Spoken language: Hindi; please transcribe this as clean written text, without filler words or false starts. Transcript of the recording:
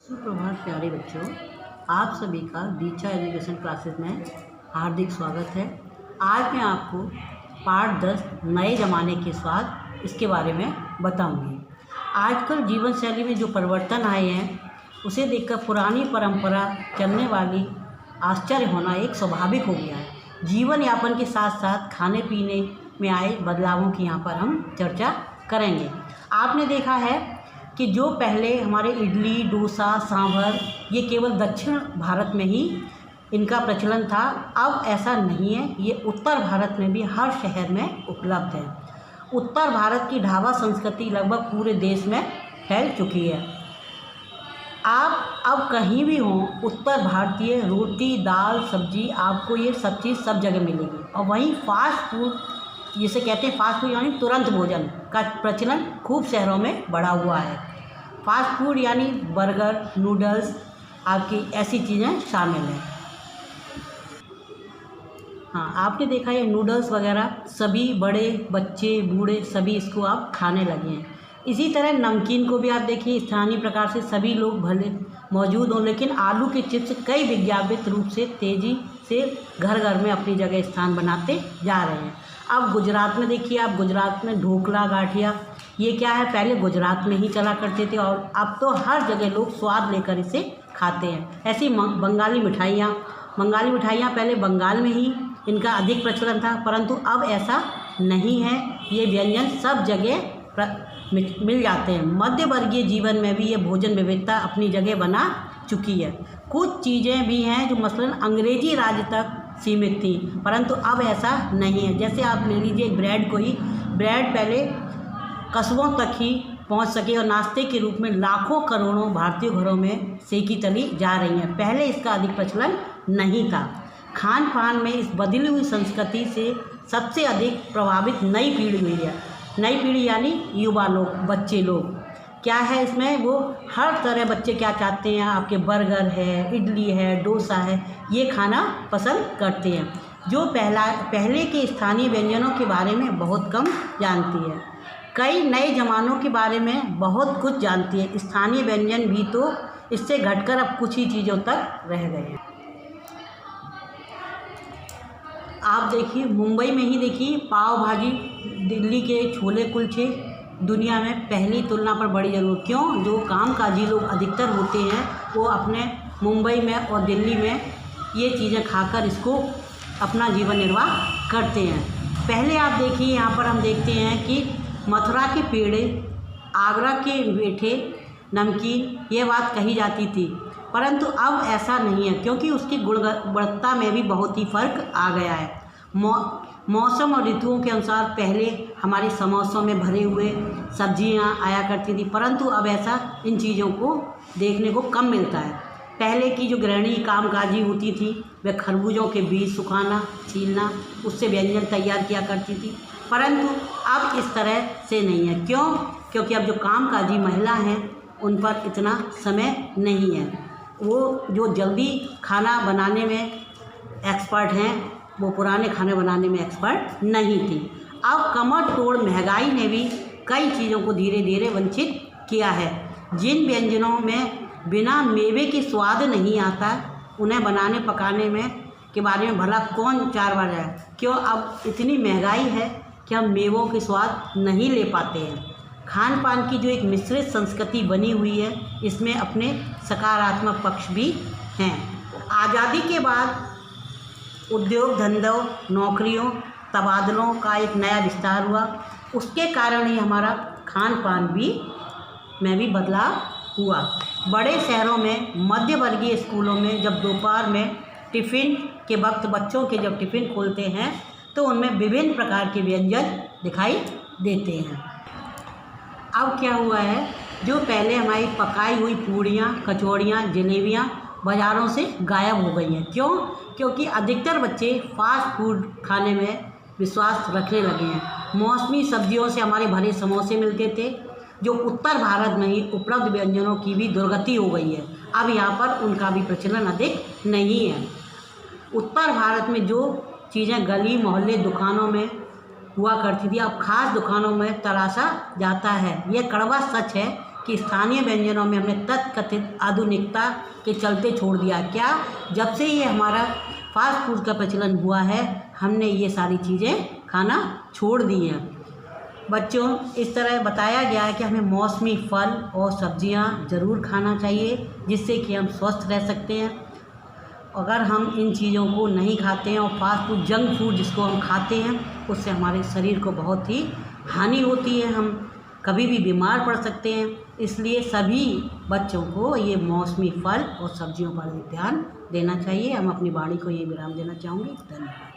सुप्रभात प्यारे बच्चों, आप सभी का दीक्षा एजुकेशन क्लासेस में हार्दिक स्वागत है। आज मैं आपको पाठ 10 नए ज़माने के स्वाद इसके बारे में बताऊंगी। आजकल जीवन शैली में जो परिवर्तन आए हैं उसे देखकर पुरानी परंपरा चलने वाली आश्चर्य होना एक स्वाभाविक हो गया है। जीवन यापन के साथ साथ खाने पीने में आए बदलावों की यहाँ पर हम चर्चा करेंगे। आपने देखा है कि जो पहले हमारे इडली, डोसा, सांभर ये केवल दक्षिण भारत में ही इनका प्रचलन था, अब ऐसा नहीं है। ये उत्तर भारत में भी हर शहर में उपलब्ध है। उत्तर भारत की ढाबा संस्कृति लगभग पूरे देश में फैल चुकी है। आप अब कहीं भी हों, उत्तर भारतीय रोटी, दाल, सब्जी आपको ये सब चीज़ सब जगह मिलेगी। और वहीं फास्ट फूड, जिसे कहते हैं फास्ट फूड यानी तुरंत भोजन का प्रचलन खूब शहरों में बढ़ा हुआ है। फास्ट फूड यानी बर्गर, नूडल्स आपकी ऐसी चीज़ें शामिल हैं। हाँ, आपने देखा है नूडल्स वगैरह सभी बड़े बच्चे बूढ़े सभी इसको आप खाने लगे हैं। इसी तरह नमकीन को भी आप देखिए, स्थानीय प्रकार से सभी लोग भले मौजूद हों, लेकिन आलू के चिप्स कई विज्ञापित रूप से तेज़ी से घर घर में अपनी जगह स्थान बनाते जा रहे हैं। अब गुजरात में देखिए, आप गुजरात में ढोकला, गाठिया ये क्या है, पहले गुजरात में ही चला करते थे और अब तो हर जगह लोग स्वाद लेकर इसे खाते हैं। ऐसी बंगाली मिठाइयाँ पहले बंगाल में ही इनका अधिक प्रचलन था, परंतु अब ऐसा नहीं है। ये व्यंजन सब जगह मिल जाते हैं। मध्य वर्गीय जीवन में भी ये भोजन विविधता अपनी जगह बना चुकी है। कुछ चीज़ें भी हैं जो मसलन अंग्रेजी राज तक सीमित थी, परंतु अब ऐसा नहीं है। जैसे आप ले लीजिए ब्रेड को ही, ब्रेड पहले कस्बों तक ही पहुंच सके और नाश्ते के रूप में लाखों करोड़ों भारतीय घरों में सेकी तली जा रही हैं। पहले इसका अधिक प्रचलन नहीं था। खान पान में इस बदली हुई संस्कृति से सबसे अधिक प्रभावित नई पीढ़ी हुई है। नई पीढ़ी यानी युवा लोग, बच्चे लोग। क्या है इसमें, वो हर तरह बच्चे क्या चाहते हैं, आपके बर्गर है, इडली है, डोसा है, ये खाना पसंद करते हैं। जो पहले के स्थानीय व्यंजनों के बारे में बहुत कम जानती है। कई नए ज़मानों के बारे में बहुत कुछ जानती है। स्थानीय व्यंजन भी तो इससे घटकर अब कुछ ही चीज़ों तक रह गए हैं। आप देखिए मुंबई में ही देखिए पाव भाजी, दिल्ली के छोले कुलचे दुनिया में पहली तुलना पर बड़ी जरूर। क्यों? जो कामकाजी लोग अधिकतर होते हैं वो अपने मुंबई में और दिल्ली में ये चीज़ें खाकर इसको अपना जीवन निर्वाह करते हैं। पहले आप देखिए, यहाँ पर हम देखते हैं कि मथुरा के पेड़े, आगरा के मीठे नमकीन ये बात कही जाती थी, परंतु अब ऐसा नहीं है, क्योंकि उसकी गुणवत्ता में भी बहुत ही फर्क आ गया है। मौसम और ऋतुओं के अनुसार पहले हमारे समोसों में भरे हुए सब्जियां आया करती थी, परंतु अब ऐसा इन चीज़ों को देखने को कम मिलता है। पहले की जो गृहिणी कामकाजी होती थी वह खरबूजों के बीज सुखाना, छीलना, उससे व्यंजन तैयार किया करती थी, परंतु अब इस तरह से नहीं है। क्यों? क्योंकि अब जो कामकाजी महिला हैं उन पर इतना समय नहीं है। वो जो जल्दी खाना बनाने में एक्सपर्ट हैं, वो पुराने खाने बनाने में एक्सपर्ट नहीं थी। अब कमर तोड़ महंगाई ने भी कई चीज़ों को धीरे धीरे वंचित किया है। जिन व्यंजनों में बिना मेवे के स्वाद नहीं आता, उन्हें बनाने पकाने में के बारे में भला कौन 4 बार जाए। क्यों? अब इतनी महंगाई है कि हम मेवों के स्वाद नहीं ले पाते हैं। खान पान की जो एक मिश्रित संस्कृति बनी हुई है, इसमें अपने सकारात्मक पक्ष भी हैं। आज़ादी के बाद उद्योग धंधों, नौकरियों, तबादलों का एक नया विस्तार हुआ, उसके कारण ही हमारा खान पान में भी बदलाव हुआ। बड़े शहरों में मध्य वर्गीय स्कूलों में जब दोपहर में टिफ़िन के वक्त बच्चों के जब टिफ़िन खोलते हैं तो उनमें विभिन्न प्रकार के व्यंजन दिखाई देते हैं। अब क्या हुआ है, जो पहले हमारी पकाई हुई पूड़ियाँ, कचौड़ियाँ, जलेबियाँ बाज़ारों से गायब हो गई हैं। क्यों? क्योंकि अधिकतर बच्चे फास्ट फूड खाने में विश्वास रखने लगे हैं। मौसमी सब्जियों से हमारे भरे समोसे मिलते थे, जो उत्तर भारत में ही उपलब्ध व्यंजनों की भी दुर्गति हो गई है। अब यहाँ पर उनका भी प्रचलन अधिक नहीं है। उत्तर भारत में जो चीज़ें गली मोहल्ले दुकानों में हुआ करती थी, अब खास दुकानों में तराशा जाता है। यह कड़वा सच है कि स्थानीय व्यंजनों में हमने तथाकथित आधुनिकता के चलते छोड़ दिया। क्या? जब से ये हमारा फास्ट फूड का प्रचलन हुआ है, हमने ये सारी चीज़ें खाना छोड़ दी हैं। बच्चों, इस तरह बताया गया है कि हमें मौसमी फल और सब्जियां ज़रूर खाना चाहिए, जिससे कि हम स्वस्थ रह सकते हैं। अगर हम इन चीज़ों को नहीं खाते हैं और फास्ट फूड, जंक फूड जिसको हम खाते हैं, उससे हमारे शरीर को बहुत ही हानि होती है, हम कभी भी बीमार पड़ सकते हैं। इसलिए सभी बच्चों को ये मौसमी फल और सब्जियों पर ध्यान देना चाहिए। हम अपनी वाणी को ये विराम देना चाहूँगी। धन्यवाद।